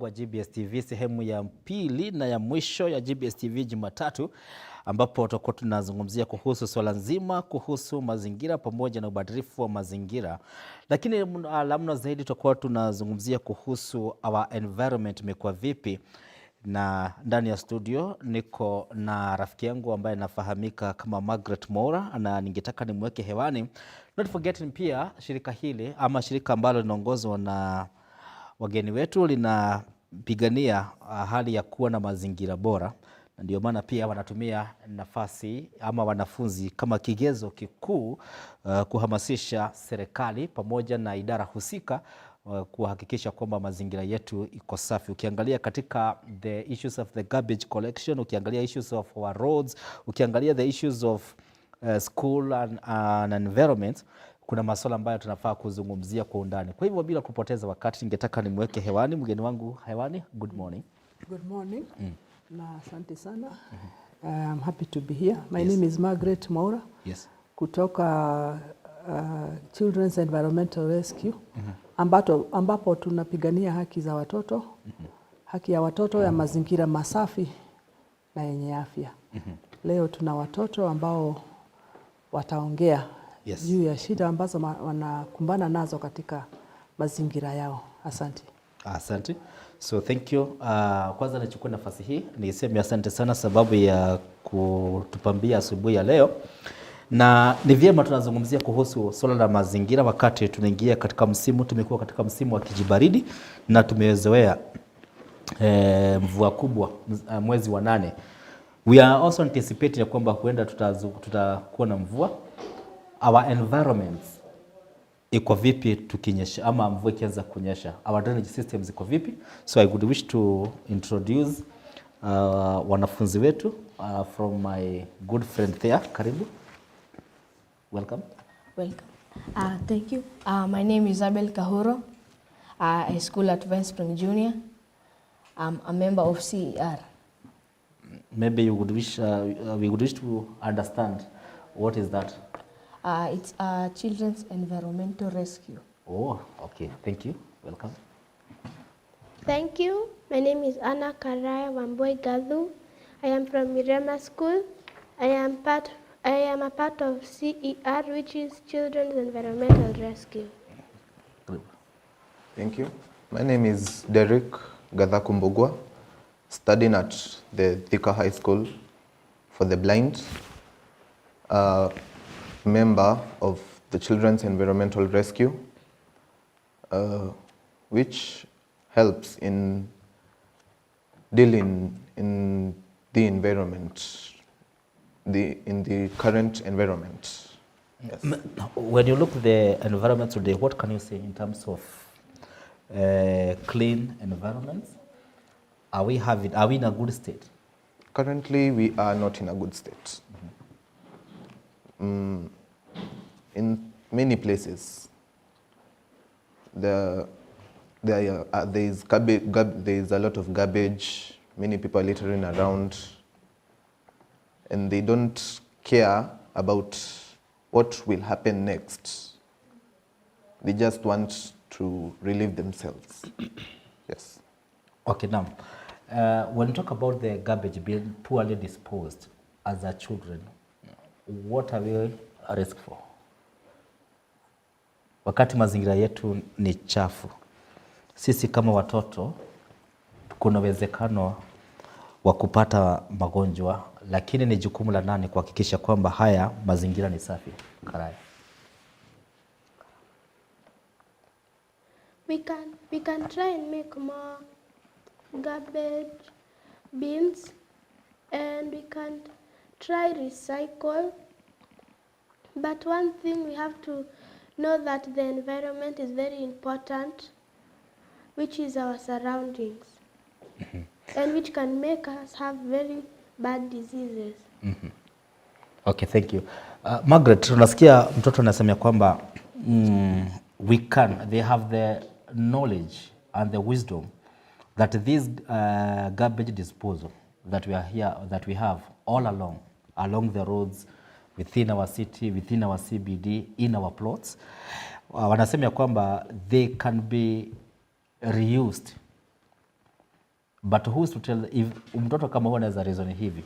Wa GBS TV sehemu ya pili na ya mwisho ya GBS TV Jumatatu, ambapo tutakuwa tunazungumzia kuhusu swala nzima kuhusu mazingira pamoja na ubadilifu wa mazingira, lakini mno zaidi tutakuwa tunazungumzia kuhusu our environment imekuwa vipi. Na ndani ya studio niko na rafiki yangu ambaye anafahamika kama Margaret Mora, na ningetaka nimweke hewani. Not forgetting pia shirika hili ama shirika ambalo linaongozwa na wageni wetu linapigania hali ya kuwa na mazingira bora, na ndio maana pia wanatumia nafasi ama wanafunzi kama kigezo kikuu kuhamasisha serikali pamoja na idara husika kuhakikisha kwamba mazingira yetu iko safi. Ukiangalia katika the issues of the garbage collection, ukiangalia issues of our roads, ukiangalia the issues of school and environment, kuna masuala ambayo tunafaa kuzungumzia kwa undani. Kwa hivyo bila kupoteza wakati, ningetaka nimweke hewani mgeni wangu hewani. Good morning. Good morning. Na asante sana. I'm happy to be here. My name is Margaret Mora. Yes. Kutoka Children's Environmental Rescue. Ambapo tunapigania haki za watoto. Haki ya watoto ya mazingira masafi na yenye afya. Leo tuna watoto ambao wataongea juu ya shida ambazo wanakumbana nazo katika mazingira yao. Asante. Asante. So thank you. Kwanza nachukua nafasi hii niseme asante sana sababu ya kutupambia asubuhi ya leo. Na ni vyema tunazungumzia kuhusu swala la mazingira wakati tunaingia katika msimu. Tumekuwa katika msimu wa kijibaridi na tumezoea mvua kubwa mwezi wa 8. We are also anticipating ya kwamba huenda tutakuwa na mvua. Our environment iko vipi tukinyesha ama mvua ikianza kunyesha? Our drainage systems iko vipi? So I would wish to introduce wanafunzi wetu from my good friend there. Karibu. Welcome. Welcome. Thank you. My name is Isabel Kahuro. I school at Vine Spring Junior. I'm a member of CER. Maybe you would wish, we would wish to understand what is that? It's a Children's Environmental Rescue. Oh, okay. Thank you. Welcome. Thank you. My name is Anna Karaya Wamboi Gadhu. I am from Mirema School. I am a part of CER, which is Children's Environmental Rescue. Thank you. My name is Derek Gadhakumbugwa, studying at the Thika High School for the Blind. Member of the Children's Environmental Rescue, which helps in dealing in the environment, in the current environment. Yes. When you look at the environment today, what can you say in terms of clean environments? Are we in a good state? Currently, we are not in a good state. In many places, there is a lot of garbage. Many people are littering around, and they don't care about what will happen next. They just want to relieve themselves. Yes. Okay, now, when you talk about the garbage being poorly disposed as a children, what are we at risk for? Wakati mazingira yetu ni chafu, sisi kama watoto kuna uwezekano wa kupata magonjwa, lakini ni jukumu la nani kuhakikisha kwamba haya mazingira ni safi? Karaya. We can try and make more garbage bins, and we can try recycle. But one thing we have to know that the environment is very important, which is our surroundings, and which can make us have very bad diseases. Okay, thank you. Margaret, tunasikia mtoto anasema kwamba they have the knowledge and the wisdom that this garbage disposal that we have all along the roads, within our city, within our CBD, in our plots, wanasema kwamba they can be reused But who's to tell if mtoto kama huwa anaweza reason hivi,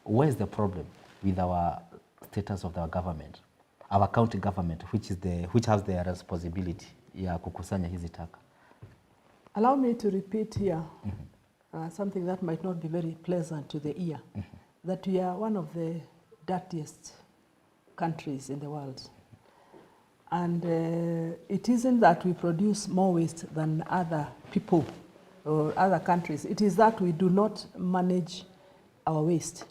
where is the problem with our status of our government, our county government, which has the responsibility ya kukusanya hizi taka? Allow me to repeat here something that might not be very pleasant to the ear, that we are one of the dirtiest countries in the world. And it isn't that we produce more waste than other people or other countries. It is that we do not manage our waste.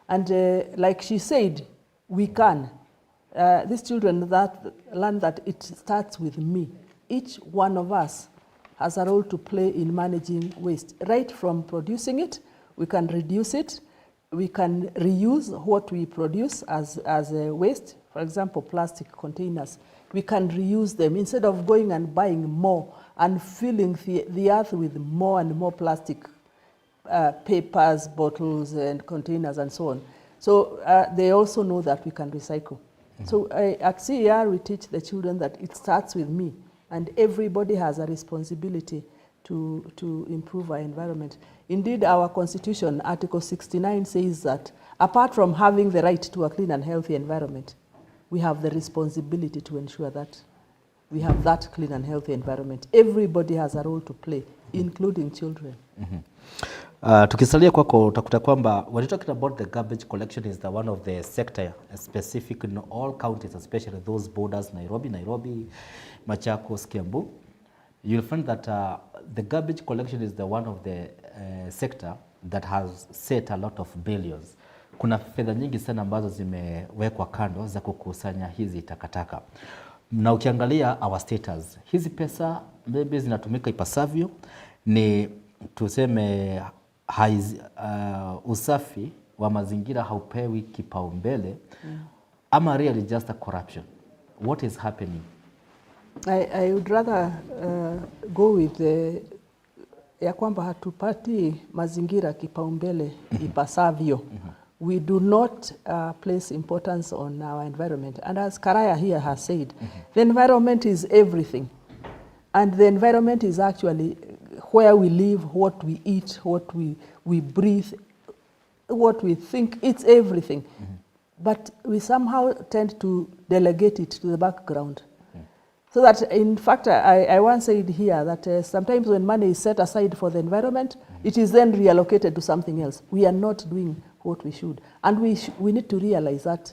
And like she said, we can. These children that learn that it starts with me. Each one of us has a role to play in managing waste. Right from producing it, we can reduce it, we can reuse what we produce as a waste. For example, plastic containers. We can reuse them instead of going and buying more and filling the earth with more and more plastic papers, bottles, and containers, and so on. So they also know that we can recycle. So at CER, we teach the children that it starts with me, and everybody has a responsibility to improve our environment. Indeed, our Constitution, Article 69, says that apart from having the right to a clean and healthy environment, we have the responsibility to ensure that we have that clean and healthy environment. Everybody has a role to play, including children. Tukisalia kwako utakuta kwamba when you talking about the garbage collection is the one of the sector specific in all counties, especially those borders, Nairobi, Machakos, Kiambu. You'll find that the garbage collection is the one of the sector that has set a lot of billions. Kuna fedha nyingi sana ambazo zimewekwa kando za kukusanya hizi takataka. Na ukiangalia our status, hizi pesa maybe zinatumika ipasavyo, ni tuseme usafi wa mazingira haupewi kipaumbele, ama really just a corruption. What is happening? I would rather go with ya kwamba hatupati mazingira kipaumbele ipasavyo. We do not place importance on our environment. And as Karaya here has said, the environment is everything. And the environment is actually where we live, what we eat, what we breathe, what we think. It's everything. But we somehow tend to delegate it to the background. So that, in fact, I once said here that sometimes when money is set aside for the environment, it is then reallocated to something else. We are not doing what we should. And we need to realize that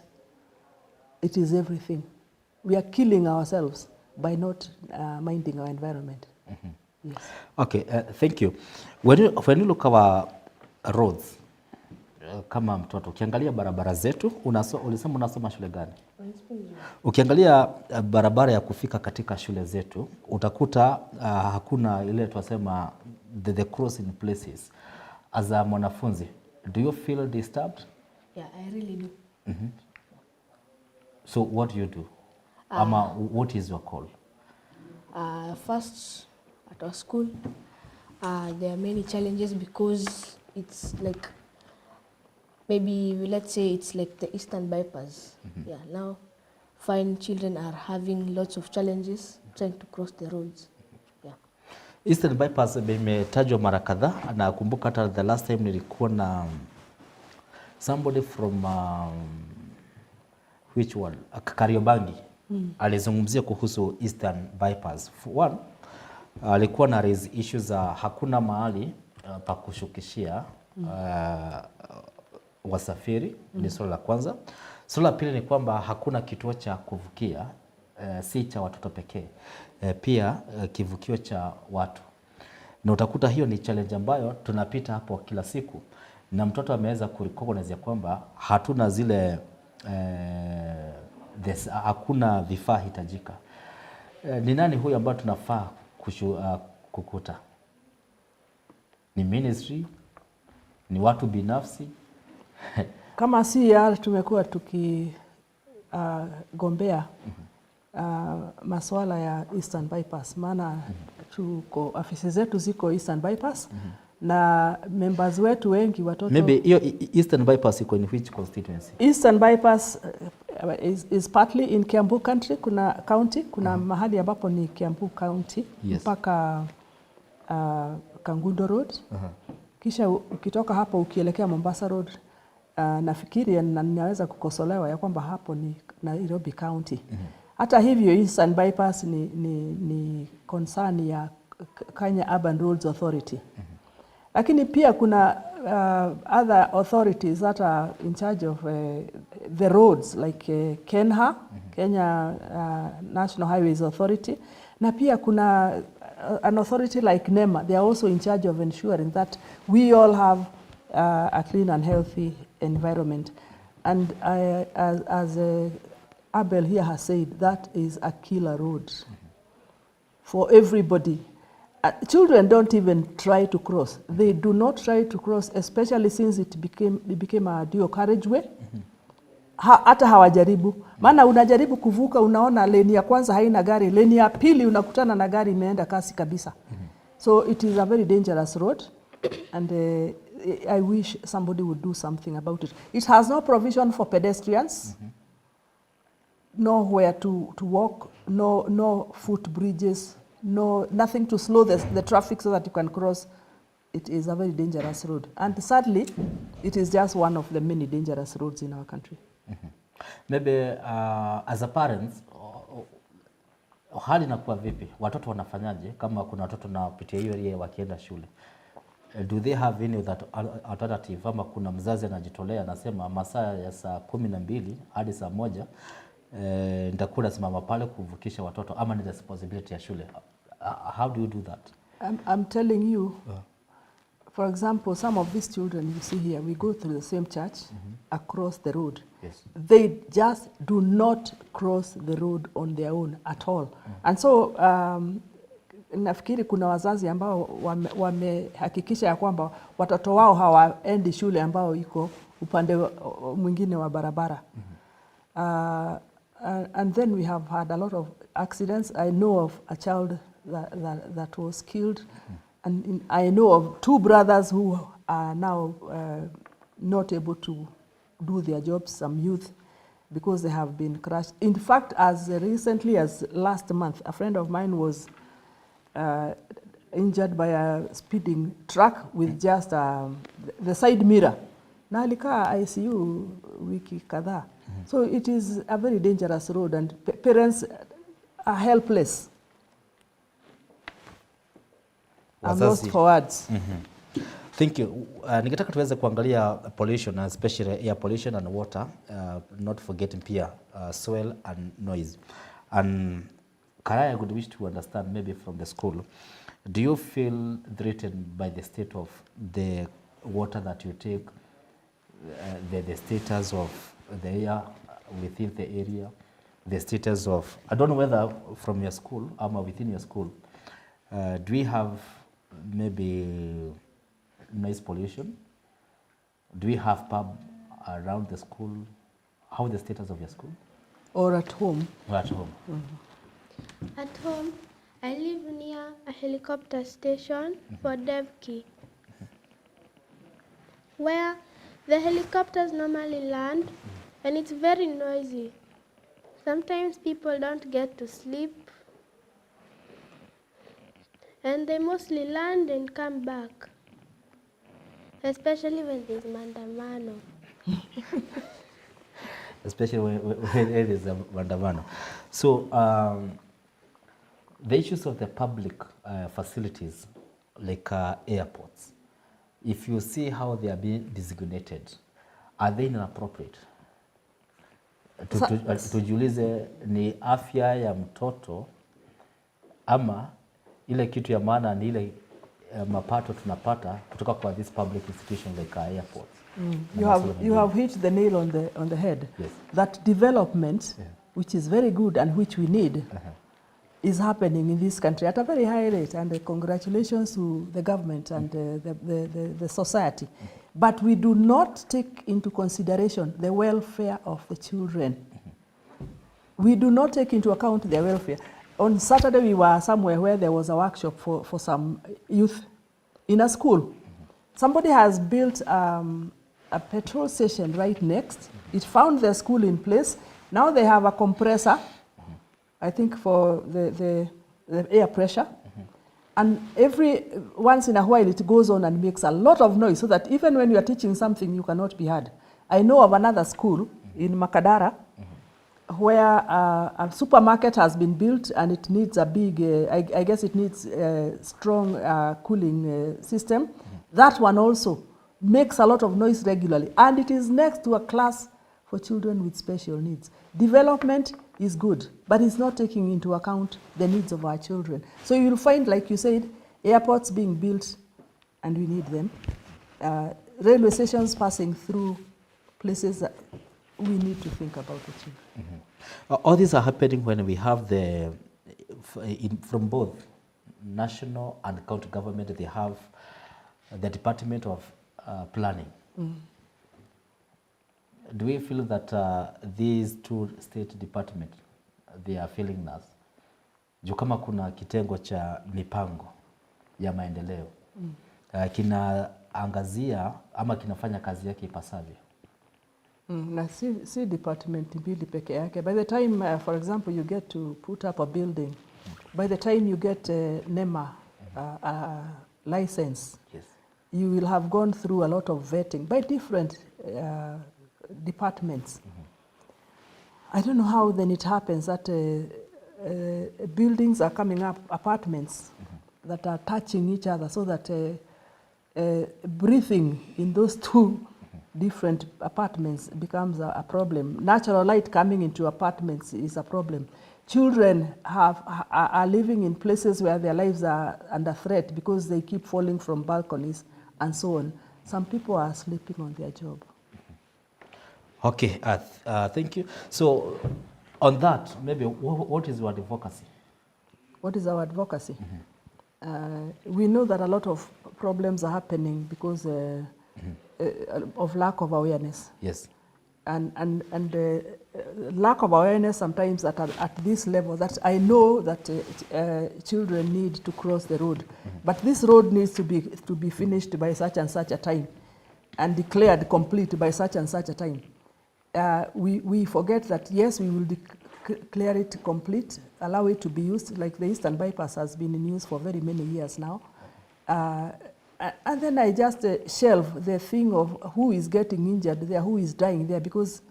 it is everything. We are killing ourselves by not minding our environment. Yes. Okay, thank you. When you look at our roads, kama mtoto, ukiangalia barabara zetu, ulisema unasoma shule gani? Ukiangalia barabara ya kufika katika shule zetu, utakuta hakuna ile tunasema the crossing places. As a mwanafunzi, do you feel disturbed? Yeah, I really do. So what do you do? Ama what is your call? First, at our school, there are many challenges because it's like, maybe let's say it's like the Eastern bypass. Yeah, now fine children are having lots of challenges trying to cross the roads. Yeah. Eastern bypass imetajwa mara kadhaa, na kumbuka hata the last time nilikuwa na somebody from which one? Kariobangi. Alizungumzia kuhusu Eastern bypass. For one, alikuwa na raise issues za hakuna mahali pa kushukishia wasafiri. Ni swala la kwanza. Swala la pili ni kwamba hakuna kituo cha kuvukia, si cha watoto pekee, pia kivukio cha watu. Na utakuta hiyo ni challenge ambayo tunapita hapo kila siku, na mtoto ameweza kurecognize kwamba hatuna zile hakuna vifaa hitajika. Ni nani huyu ambaye tunafaa kukuta? Ni ministry? Ni watu binafsi? Kama CER tumekuwa tukigombea masuala ya Eastern bypass, maana tuko afisi zetu ziko Eastern bypass, na members wetu wengi watoto. Maybe hiyo Eastern bypass iko in which constituency? Eastern bypass is partly in Kiambu county, kuna mahali ambapo ni Kiambu county, yes, mpaka Kangundo Road. Kisha ukitoka hapo ukielekea Mombasa Road, nafikiri na ninaweza kukosolewa ya kwamba hapo ni Nairobi County. Hata hivyo Eastern Bypass ni concern ya Kenya Urban Roads Authority. Lakini pia kuna other authorities that are in charge of the roads like KENHA, Kenya National Highways Authority, na pia kuna an authority like NEMA. They are also in charge of ensuring that we all have a clean and healthy environment. And as Abel here has said, that is a killer road for everybody. Children don't even try to cross. They do not try to cross, especially since it became a dual carriageway. Hata hawajaribu. Maana unajaribu kuvuka, unaona leni ya kwanza haina gari, leni ya pili unakutana na gari imeenda kasi kabisa. So it is a very dangerous road, and I wish somebody would do something about it. It has no provision for pedestrians, nowhere to walk, no footbridges, nothing to slow the traffic so that you can cross. It is a very dangerous road, and sadly, it is just one of the many dangerous roads in our country. Maybe as a parents, hali inakuwa vipi? Watoto wanafanyaje kama kuna watoto napitia hiyo area wakienda shule? Do they have any alternative? Ama kuna mzazi anajitolea anasema masaa ya saa 12 hadi saa 1 nitakuwa nasimama pale kuvukisha watoto, ama ni responsibility ya shule? How do you do that? I'm telling you, for example, some of these children you see here, we go through the same church across the road. Yes. They just do not cross the road on their own at all. And so nafikiri kuna wazazi ambao wamehakikisha ya kwamba watoto wao hawaendi shule ambao iko upande mwingine wa barabara. And then we have had a lot of accidents. I know of a child that was killed. And I know of 2 brothers who are now not able to do their jobs, some youth, because they have been crushed. In fact, as recently as last month, a friend of mine was injured by a speeding truck with just the side mirror. Na alikaa ICU wiki kadhaa. So it is a very dangerous road, and parents are helpless. I'm lost for words. Thank you. Ningetaka tuweze kuangalia pollution, especially air pollution and water, not forgetting pia soil and noise. And Karaya, I would wish to understand maybe from the school, do you feel threatened by the state of the water that you take, the status of the air within the area, the status of, I don't know whether from your school or within your school, do we have maybe noise pollution? Do we have pub around the school? How is the status of your school? Or at home? Or at home? At home, I live near a helicopter station for Devki, where the helicopters normally land, and it's very noisy. Sometimes people don't get to sleep, and they mostly land and come back, especially when there's mandamano. Especially when it is a mandamano. So the issues of the public facilities, like airports, if you see how they are being designated, are they inappropriate? Tujiulize, ni afya ya mtoto ama ile kitu ya maana ni ile mapato tunapata kutoka kwa this public institution like airports? You have hit the nail on the head. Yes. That development, which is very good and which we need, is happening in this country at a very high rate, and congratulations to the government and the society. But we do not take into consideration the welfare of the children. We do not take into account their welfare. On Saturday, we were somewhere where there was a workshop for some youth in a school. Somebody has built a petrol station right next. It found the school in place. Now they have a compressor, I think for the air pressure. And every once in a while it goes on and makes a lot of noise so that even when you are teaching something, you cannot be heard. I know of another school in Makadara where a supermarket has been built and it needs a big, I guess it needs a strong cooling system. That one also makes a lot of noise regularly, and it is next to a class for children with special needs. Development is good, but it's not taking into account the needs of our children. So you'll find, like you said, airports being built, and we need them. Railway stations passing through places that we need to think about the children. All these are happening when we have from both national and county government, they have the Department of Planning. Do we feel that these two state department, they are failing us? Juu kama kuna kitengo cha mipango ya maendeleo kinaangazia ama kinafanya kazi yake ipasavyo. Na si department mbili peke yake. By the time, for example, you get to put up a building, by the time you get NEMA license, Yes. you will have gone through a lot of vetting by different departments. I don't know how then it happens that buildings are coming up, apartments that are touching each other, so that breathing in those two different apartments becomes a problem. Natural light coming into apartments is a problem. Children are living in places where their lives are under threat because they keep falling from balconies and so on. Some people are sleeping on their job. Okay, thank you. So on that, maybe what is your advocacy? What is our advocacy? We know that a lot of problems are happening because of lack of awareness. Yes. And lack of awareness sometimes at this level, that I know that children need to cross the road, but this road needs to be finished by such and such a time and declared complete by such and such a time. We forget that, yes, we will declare it complete, allow it to be used, like the Eastern Bypass has been in use for very many years now. And then I just shelve the thing of who is getting injured there, who is dying there, because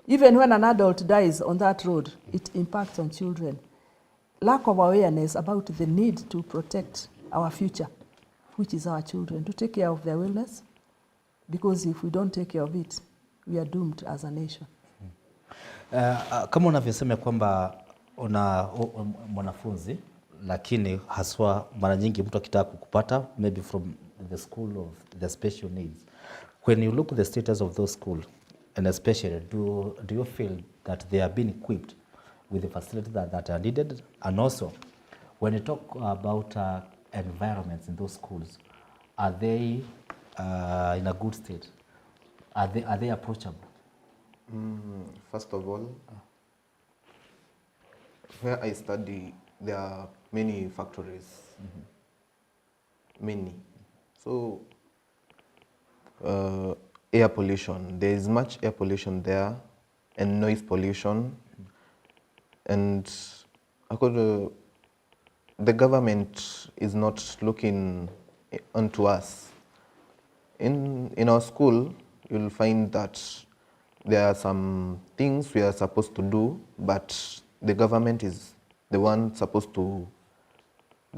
even when an adult dies on that road, it impacts on children. Lack of awareness about the need to protect our future, which is our children, to take care of their wellness, because if we don't take care of it, we are doomed as a nation. Kama unavyosema kwamba una mwanafunzi, lakini haswa mara nyingi mtu akitaka kukupata maybe from the school of the special needs, when you look at the status of those schools, and especially do you feel that they are being equipped with the facilities that are needed? And also when you talk about environments in those schools, are they in a good state? Are they approachable? First of all, where I study, there are many factories, many. So air pollution, there is much air pollution there, and noise pollution. And the government is not looking onto us. In our school, you'll find that there are some things we are supposed to do, but the government is the one supposed to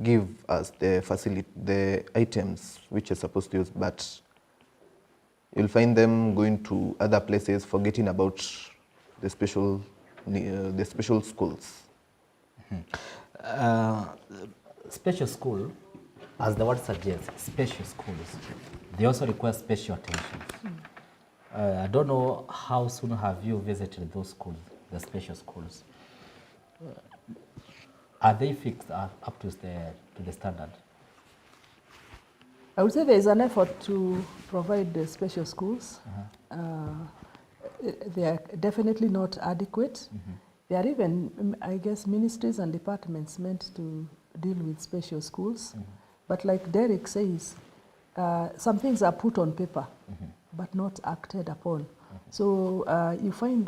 give us the items which are supposed to use, but you'll find them going to other places, forgetting about the special schools. Special school, as the word suggests, special schools, they also require special attention. I don't know how soon have you visited those schools, the special schools. Are they fixed up to the standard? I would say there is an effort to provide the special schools. They are definitely not adequate. There are even, I guess, ministries and departments meant to deal with special schools. But like Derek says, some things are put on paper, but not acted upon. So you find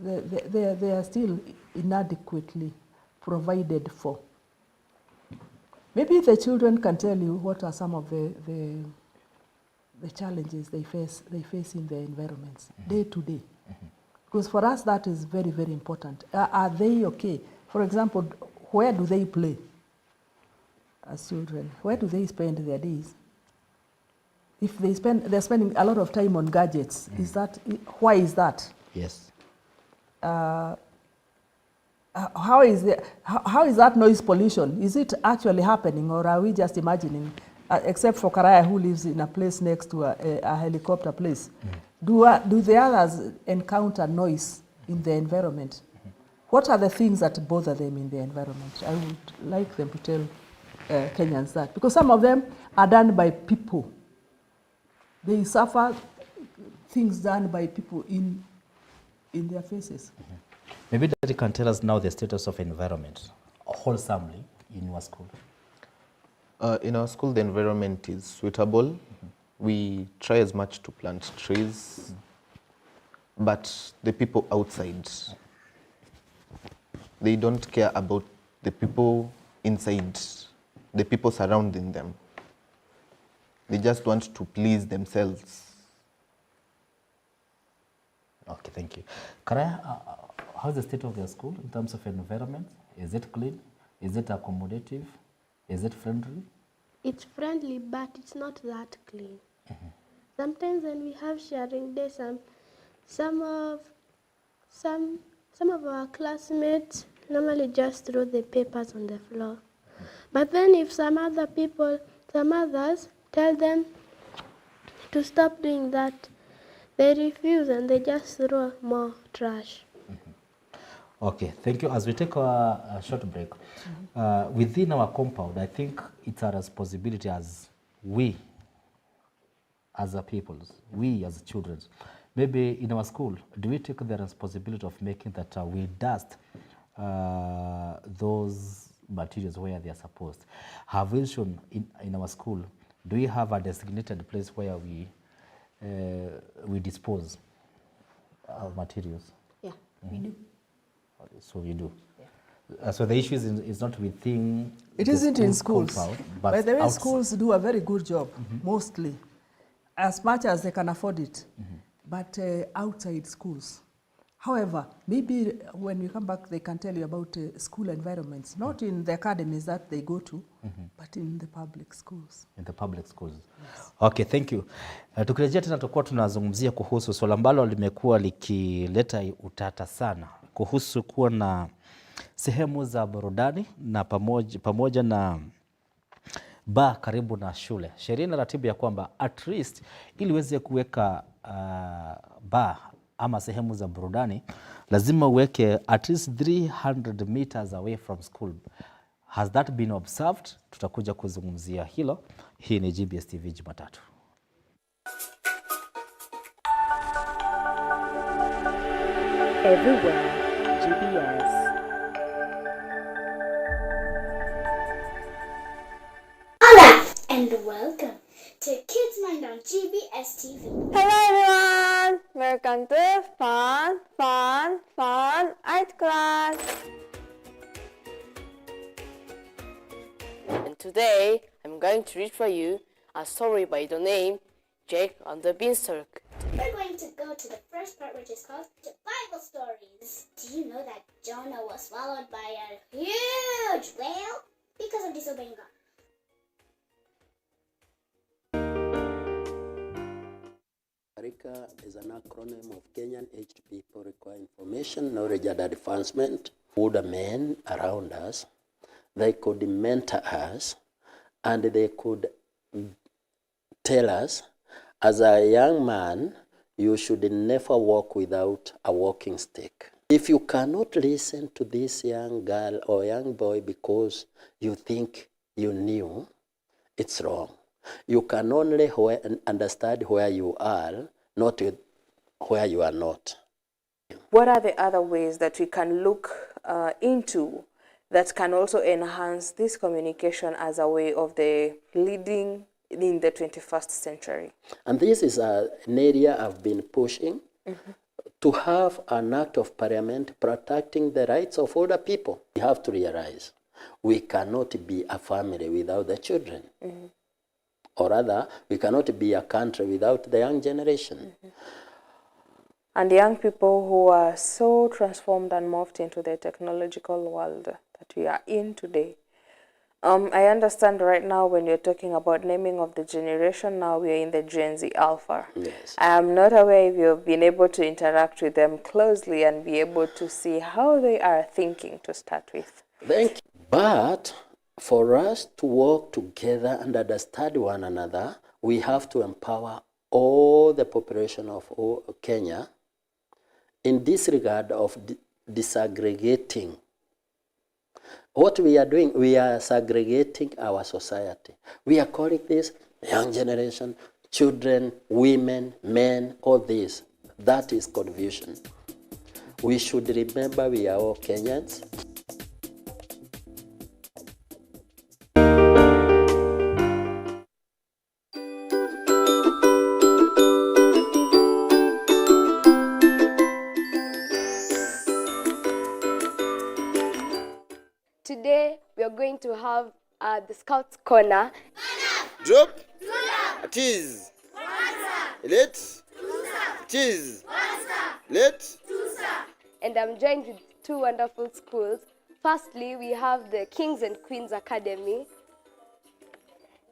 they are still inadequately provided for. Maybe the children can tell you what are some of the challenges they face in their environments day to day. Because for us that is very, very important. Are they okay? For example, where do they play as children? Where do they spend their days? If they're spending a lot of time on gadgets, why is that? Yes. How is that noise pollution? Is it actually happening, or are we just imagining? Except for Karaya, who lives in a place next to a helicopter place, do the others encounter noise in the environment? What are the things that bother them in the environment? I would like them to tell Kenyans that, because some of them are done by people. They suffer things done by people in their faces. Maybe Daddy can tell us now the status of environment wholesomely in your school. In our school, the environment is suitable. We try as much to plant trees, but the people outside, they don't care about the people inside, the people surrounding them. They just want to please themselves. Okay, thank you. Karaya, how's the state of your school in terms of environment? Is it clean? Is it accommodative? Is it friendly? It's friendly, but it's not that clean. Sometimes when we have sharing day, some of our classmates normally just throw the papers on the floor. But then if some others tell them to stop doing that, they refuse and they just throw more trash. Okay, thank you. As we take a short break, within our compound, I think it's our responsibility as we, as a people, we as children, maybe in our school, do we take the responsibility of making that we dust those materials where they are supposed? Have we shown in our school, do we have a designated place where we dispose of materials? Yeah, we do. So you do. Yeah. So the issue is not within. It isn't in schools. Compound, but by the way, outside. schools do a very good job, mostly, as much as they can afford it. But outside schools. However, maybe when you come back, they can tell you about school environments, not in the academies that they go to, but in the public schools. In the public schools. Yes. Okay, thank you. Tukirejea tena tutakuwa tunazungumzia kuhusu swala ambalo limekuwa likileta utata sana kuhusu kuwa na sehemu za burudani na pamoja na bar karibu na shule. Sheria na ratibu ya kwamba at least ili uweze kuweka bar ama sehemu za burudani lazima uweke at least 300 meters away from school. Has that been observed? Tutakuja kuzungumzia hilo. Hii ni GBS TV Jumatatu. Everywhere, GBS. Hola and welcome to Kids Mind on GBS TV. Hello everyone! Welcome to Fun Art Class. And today I'm going to read for you a story by the name Jake and the Beanstalk. We're going to go to the first part, which is called the Bible stories. Do you know that Jonah was swallowed by a huge whale because of disobeying God? ARICA is an acronym of Kenyan Aged People Require Information, Knowledge and Advancement. Older men around us, they could mentor us and they could tell us, as a young man, you should never walk without a walking stick. If you cannot listen to this young girl or young boy because you think you knew, it's wrong. You can only understand where you are, not where you are not. What are the other ways that we can look into that can also enhance this communication as a way of the leading in the 21st century? And this is an area I've been pushing to have an act of parliament protecting the rights of older people. We have to realize We cannot be a family without the children. Or rather, we cannot be a country without the young generation. And young people who are so transformed and morphed into the technological world that we are in today. I understand right now when you're talking about naming of the generation, now we are in the Gen Z Alpha. Yes. I am not aware if you've been able to interact with them closely and be able to see how they are thinking to start with. Thank you. But for us to work together and understand one another, we have to empower all the population of Kenya in disregard of disaggregating. What we are doing, we are segregating our society. We are calling this young generation, children, women, men, all this. That is confusion. We should remember we are all Kenyans. Today we are going to have the Scouts Corner. Drop. Cheese. Let. Cheese. Let. And I'm joined with two wonderful schools. Firstly, we have the Kings and Queens Academy.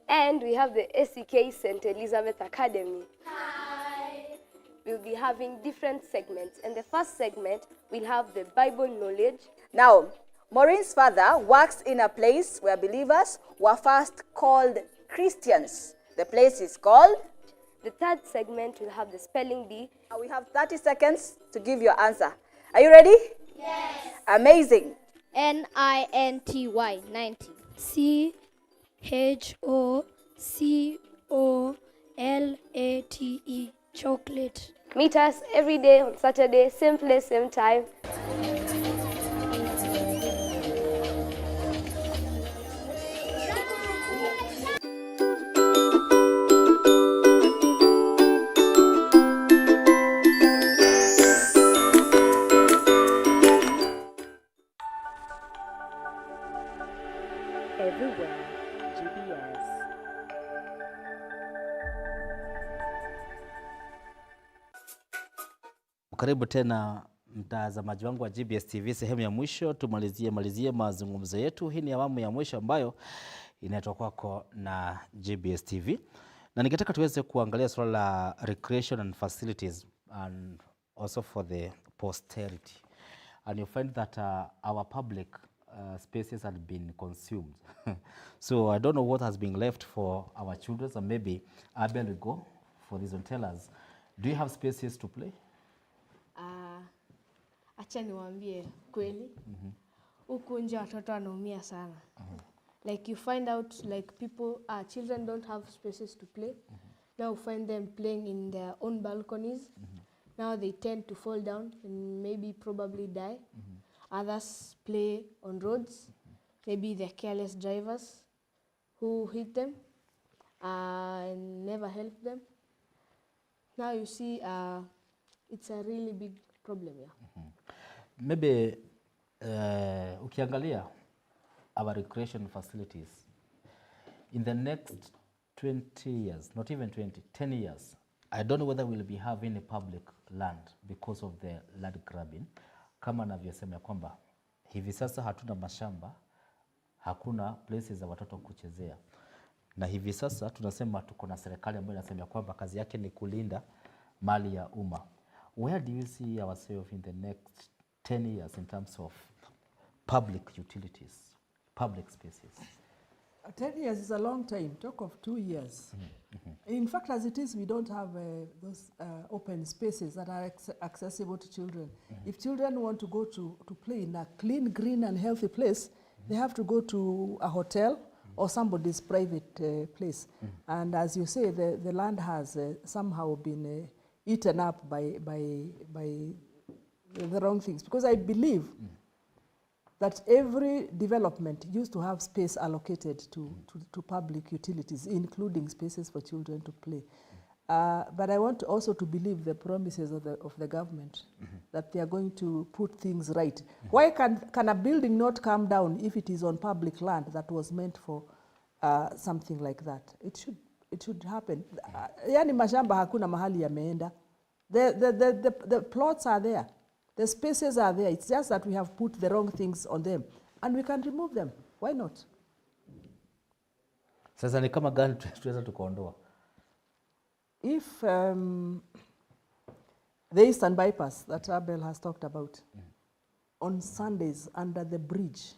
And we have the SEK St. Elizabeth Academy. Hi. We'll be having different segments. And the first segment, we'll have the Bible knowledge. Now, Maureen's father works in a place where believers were first called Christians. The place is called? The third segment will have the spelling bee. We have 30 seconds to give your answer. Are you ready? Yes. Amazing. NINTY 90. CHOCOLATE chocolate. Meet us every day on Saturday, same place, same time. Everywhere, GBS. Karibu tena mtazamaji wangu wa GBS TV, sehemu ya mwisho. Tumalizie mazungumzo yetu. Hii ni awamu ya mwisho ambayo inaitwa kwako na GBS TV, na ningetaka tuweze kuangalia swala la recreation and facilities and also for the posterity. And you find that our public spaces had been consumed. So I don't know what has been left for our children, and maybe Abel will go for this and tell us, do you have spaces to play? Acha niwaambie kweli. Huku nje watoto wanaumia sana. Like you find out like children don't have spaces to play. Now you find them playing in their own balconies. Now they tend to fall down and maybe probably die. Others play on roads. Maybe they're careless drivers who hit them and never help them. Now you see it's a really big problem, yeah. Maybe ukiangalia our recreation facilities in the next 20 years, not even 20, 10 years, I don't know whether we'll be having a public land because of the land grabbing. Kama navyosema kwamba hivi sasa hatuna mashamba, hakuna places za watoto kuchezea. Na hivi sasa tunasema tuko na serikali ambayo inasema kwamba kazi yake ni kulinda mali ya umma. Where do you see ourselves in the next 10 years in terms of public utilities, public spaces? 10 years is a long time. Talk of 2 years. In fact, as it is, we don't have those open spaces that are accessible to children. If children want to go to play in a clean, green, and healthy place, they have to go to a hotel or somebody's private place. And as you say, the land has somehow been eaten up by the wrong things. Because I believe that every development used to have space allocated to public utilities, including spaces for children to play. But I want also to believe the promises of the government that they are going to put things right. Why can a building not come down if it is on public land that was meant for something like that? It should happen. Yani mashamba hakuna mahali yameenda. The plots are there. The spaces are there. It's just that we have put the wrong things on them. And we can remove them. Why not? Sasa ni kama gani tunaweza tukaondoa? If the Eastern Bypass that Abel has talked about, on Sundays under the bridge,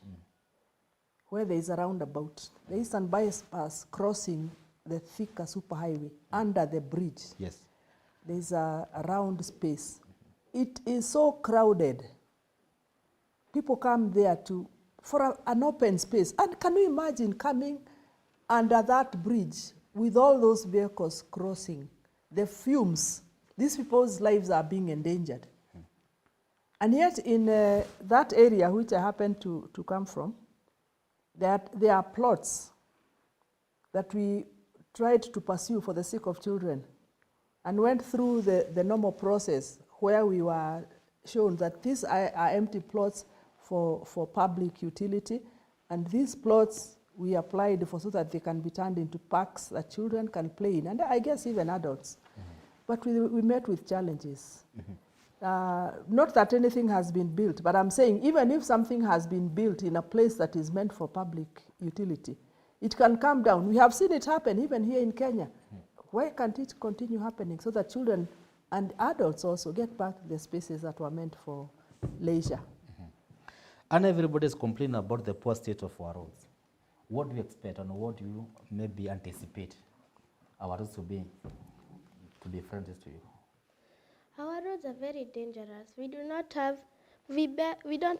where there is a roundabout, the Eastern Bypass crossing the Thika superhighway under the bridge, yes, there is a round space. It is so crowded. People come there for an open space. And can you imagine coming under that bridge with all those vehicles crossing? The fumes, these people's lives are being endangered. And yet in that area which I happen to come from, there are plots that we tried to pursue for the sake of children and went through the normal process where we were shown that these are empty plots for public utility, and these plots we applied for so that they can be turned into parks that children can play in, and I guess even adults. But we met with challenges. Not that anything has been built, but I'm saying even if something has been built in a place that is meant for public utility, it can come down. We have seen it happen even here in Kenya. Why can't it continue happening so that children and adults also get back the spaces that were meant for leisure? And everybody is complaining about the poor state of our roads. What do you expect and what do you maybe anticipate our roads to be friendly to you? Our roads are very dangerous. We don't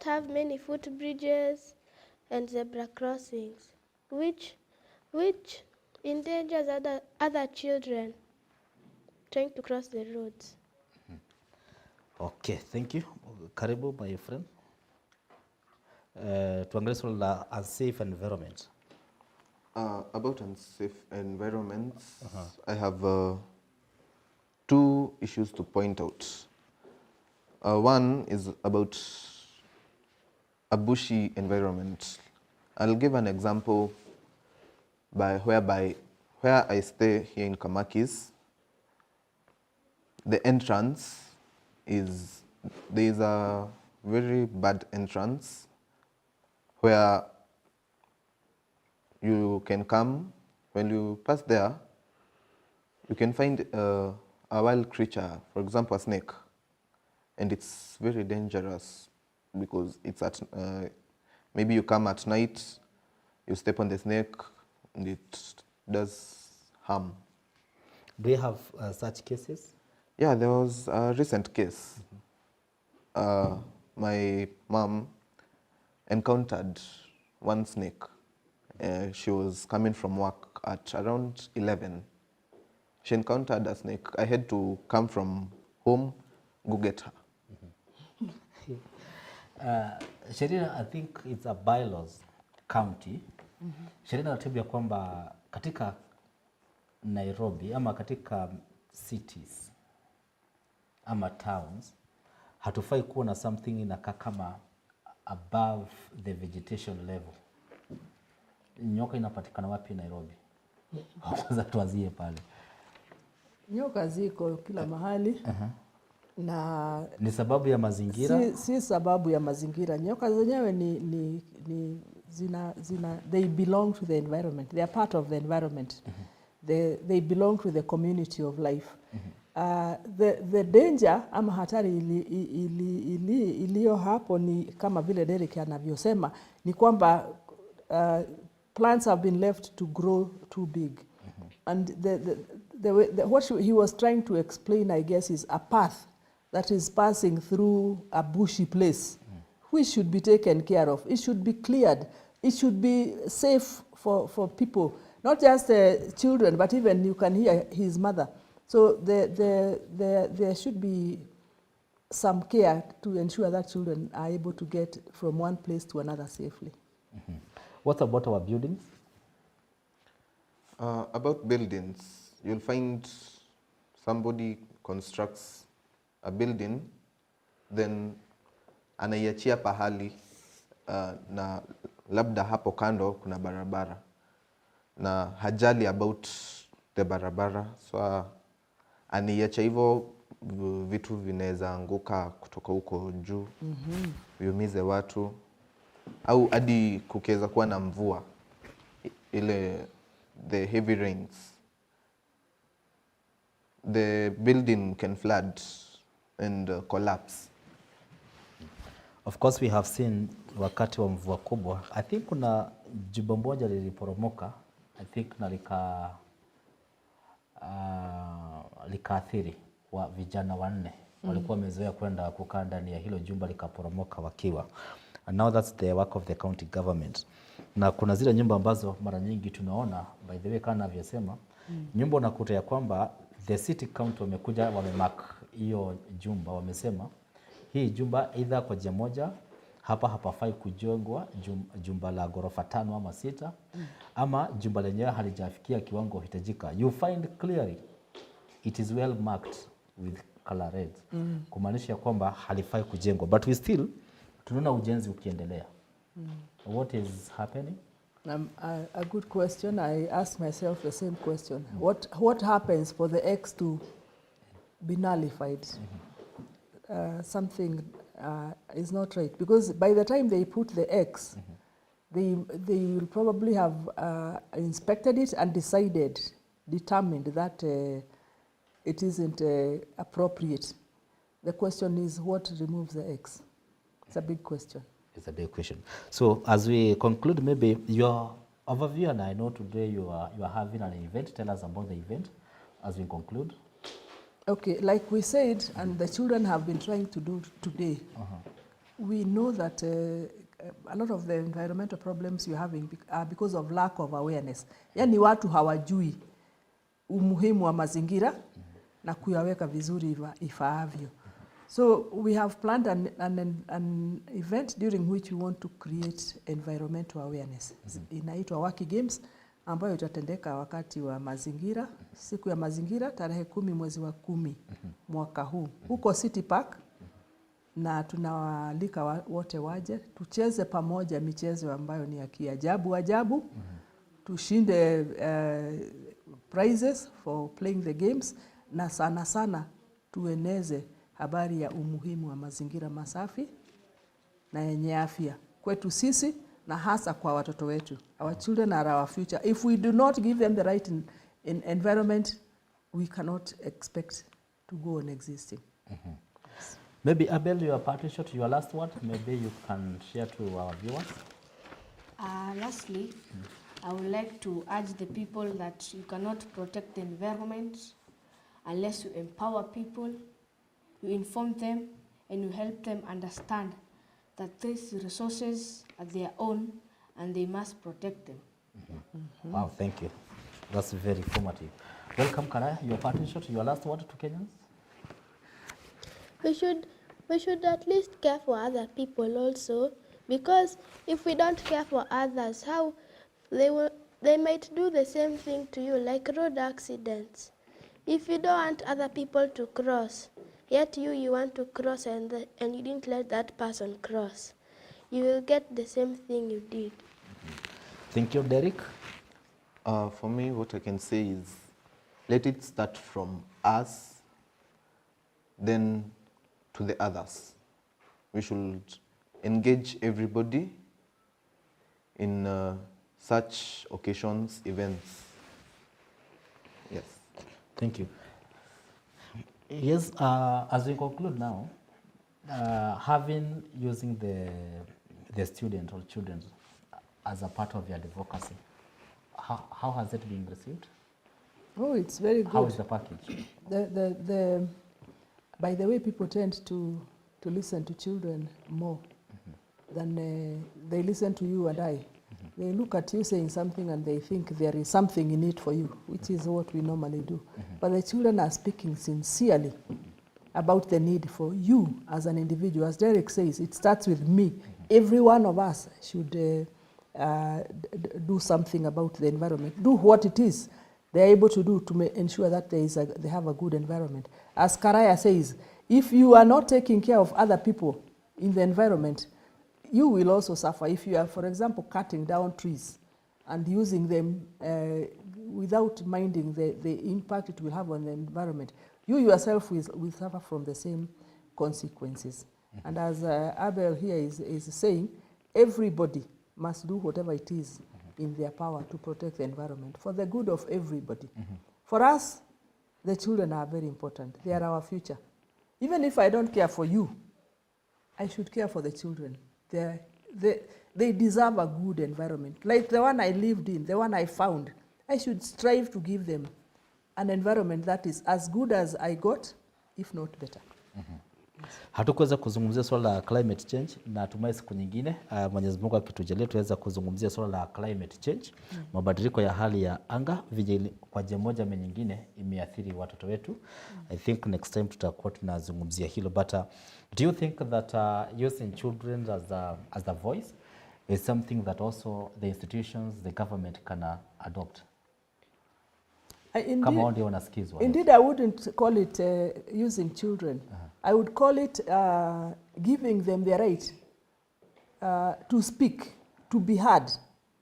have many footbridges and zebra crossings, which endangers other children trying to cross the roads. Okay, thank you. Karibu, my friend. Tuangalie swala la unsafe environment. About unsafe environments, I have 2 issues to point out. One is about a bushy environment. I'll give an example where I stay here in Kamakis. The entrance there is a very bad entrance where you can come, when you pass there, you can find a wild creature, for example, a snake, and it's very dangerous because it's maybe you come at night, you step on the snake, and it does harm. Do you have such cases? Yeah, there was a recent case. My mom encountered one snake. She was coming from work at around 11. She encountered a snake. I had to come from home, go get her. Sheria, I think it's a bylaws county. Sheria inaratibu ya kwamba katika Nairobi ama katika cities ama towns hatufai kuwa na something inakaa kama above the vegetation level. Nyoka inapatikana wapi Nairobi? Kwanza tuanzie pale. Nyoka ziko kila mahali. Na ni sababu ya mazingira? Si sababu ya mazingira. Nyoka zenyewe they belong to the environment. They are part of the environment. They belong to the community of life. The danger ama hatari iliyo hapo ni kama vile Derek anavyosema, ni kwamba plants have been left to grow too big. And what he was trying to explain, I guess, is a path that is passing through a bushy place, which should be taken care of. It should be cleared. It should be safe for people, not just children, but even you can hear his mother. So there should be some care to ensure that children are able to get from one place to another safely. What about our buildings? About buildings, you'll find somebody constructs a building, then anaiachia pahali na labda hapo kando kuna barabara na hajali about the barabara, so anaiacha hivyo, vitu vinaweza anguka kutoka huko juu, viumize watu, au hadi kukiweza kuwa na mvua ile, the heavy rains, the building can flood and collapse. Of course we have seen wakati wa mvua kubwa, I think kuna jumba moja liliporomoka, I think na likaathiri wa vijana 4 walikuwa wamezoea kwenda kukaa ndani ya hilo jumba, likaporomoka wakiwa. And now that's the work of the county government. Na kuna zile nyumba ambazo mara nyingi tunaona, by the way kana vyasema, nyumba unakuta ya kwamba the city county wamekuja wamemark hiyo jumba, wamesema hii jumba either kwa njia moja hapafai kujengwa jumba la ghorofa 5 ama 6, ama jumba lenyewe halijafikia kiwango hitajika. You find clearly it is well marked with color red, kumaanisha kwamba halifai kujengwa, but we still tunaona ujenzi ukiendelea. What is happening? A good question. I ask myself the same question. What happens for the X to be nullified? Something is not right, because by the time they put the X, they will probably have inspected it and determined that it isn't appropriate. The question is, what removes the X? It's a big question. It's a big question. So as we conclude, maybe your overview, and I know today you are having an event. Tell us about the event as we conclude. Okay, like we said, and the children have been trying to do today, we know that a lot of the environmental problems you're having are because of lack of awareness. Yani watu hawajui umuhimu wa mazingira na kuyaweka vizuri ifaavyo. So we have planned an event during which we want to create environmental awareness. Inaitwa Waki Games, ambayo itatendeka wakati wa mazingira, siku ya mazingira tarehe 10 mwezi wa 10 mwaka huu huko City Park, na tunawaalika wote waje tucheze pamoja michezo ambayo ni ya kiajabu, tushinde prizes for playing the games, na sana tueneze habari ya umuhimu wa mazingira masafi na yenye afya kwetu sisi na hasa kwa watoto wetu. Our children are our future. If we do not give them the right environment, we cannot expect to go on existing. Yes. Maybe Abel, your parting shot, your last word, maybe you can share to our viewers. Lastly, I would like to urge the people that you cannot protect the environment unless you empower people, you inform them, and you help them understand that these resources are their own and they must protect them. Wow, thank you. That's very informative. Welcome, Kara. Your parting shot, your last word to Kenyans? We should at least care for other people also, because if we don't care for others, how they might do the same thing to you, like road accidents. If you don't want other people to cross, yet you want to cross and you didn't let that person cross, you will get the same thing you did. Thank you, Derek. For me, what I can say is, let it start from us, then to the others. We should engage everybody in such occasions, events. Yes. Thank you. Yes, as we conclude now, using the student or children as a part of your advocacy, how has it been received? Oh, it's very good. How is the package? By the way, people tend to listen to children more than they listen to you and I. They look at you saying something and they think there is something in it for you, which is what we normally do. But the children are speaking sincerely about the need for you as an individual. As Derek says, it starts with me. Every one of us should do something about the environment. Do what it is they are able to do to ensure that they have a good environment. As Karaya says, if you are not taking care of other people in the environment, you will also suffer. If you are, for example, cutting down trees and using them without minding the impact it will have on the environment, you yourself will suffer from the same consequences. And as Abel here is saying, everybody must do whatever it is in their power to protect the environment for the good of everybody. For us, the children are very important. They are our future. Even if I don't care for you, I should care for the children. They deserve a good environment. Like the one I lived in, the one I found, I should strive to give them an environment that is as good as I got, if not better. Hatukuweza kuzungumzia swala la climate change, na natumai siku nyingine Mwenyezi Mungu akitujalia tuweza kuzungumzia swala la climate change, mabadiliko ya hali ya anga vile kwa njia moja ama nyingine imeathiri watoto wetu. I think next time tutakuwa tunazungumzia hilo, but do you think that using children as a voice is something that also the institutions, the government can adopt? Indeed, I wouldn't call it using children. I would call it giving them the right to speak, to be heard.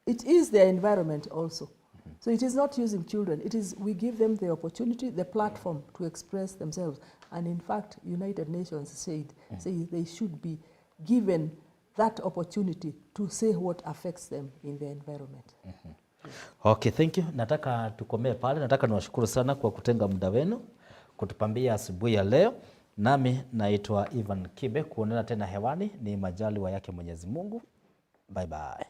It is their environment also. So it is not using children. It is we give them the opportunity, the platform to express themselves. And in fact, United Nations say they should be given that opportunity to say what affects them in the environment. Okay, thank you. Nataka tukomee pale. Nataka niwashukuru sana kwa kutenga muda wenu kutupambia asubuhi ya leo. Nami naitwa Ivan Kibe. Kuonana tena hewani ni majaliwa yake Mwenyezi Mungu. Bye bye.